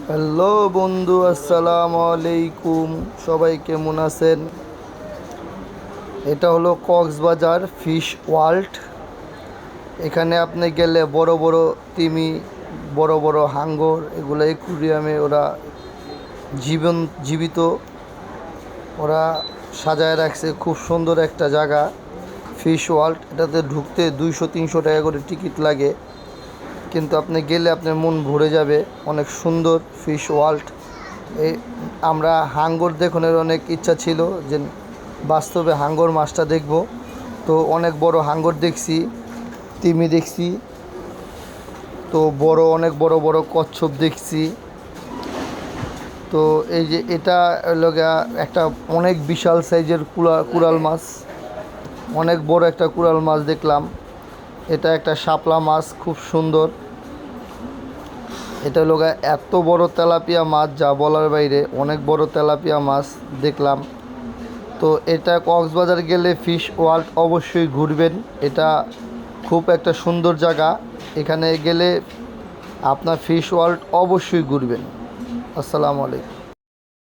Hello বন্ধু, আসসালামু আলাইকুম। সবাই কেমন আছেন? এটা হলো কক্সবাজার ফিশ ওয়ার্ল্ড। এখানে আপনি গেলে বড় বড় তিমি, বড় বড় হাঙ্গর, এগুলো অ্যাকুরিয়ামে ওরা জীবিত ওরা সাজায় রাখছে। খুব সুন্দর একটা জায়গা ফিশ ওয়ার্ল্ড। এটাতে ঢুকতে 200-300 টাকা করে টিকিট লাগে, কিন্তু আপনি গেলে আপনার মন ভরে যাবে। অনেক সুন্দর ফিশ ওয়ার্ল্ড। এই আমরা হাঙ্গর দেখানোর অনেক ইচ্ছা ছিল যে বাস্তবে হাঙ্গর মাছটা দেখব। তো অনেক বড় হাঙ্গর দেখছি, তিমি দেখছি, তো অনেক বড় বড় কচ্ছপ দেখছি। তো এই যে এটা লগা একটা অনেক বিশাল সাইজের কুরাল মাছ, অনেক বড় একটা কুরাল মাছ দেখলাম। এটা একটা শাপলা মাছ, খুব সুন্দর। এটা হলো এত বড় তেলাপিয়া মাছ যা বলার বাইরে, অনেক বড় তেলাপিয়া মাছ দেখলাম। তো এটা কক্সবাজার গেলে ফিশ ওয়ার্ল্ড অবশ্যই ঘুরবেন। এটা খুব একটা সুন্দর জায়গা। এখানে গেলে আপনার ফিশ ওয়ার্ল্ড অবশ্যই ঘুরবেন। আসসালামু আলাইকুম।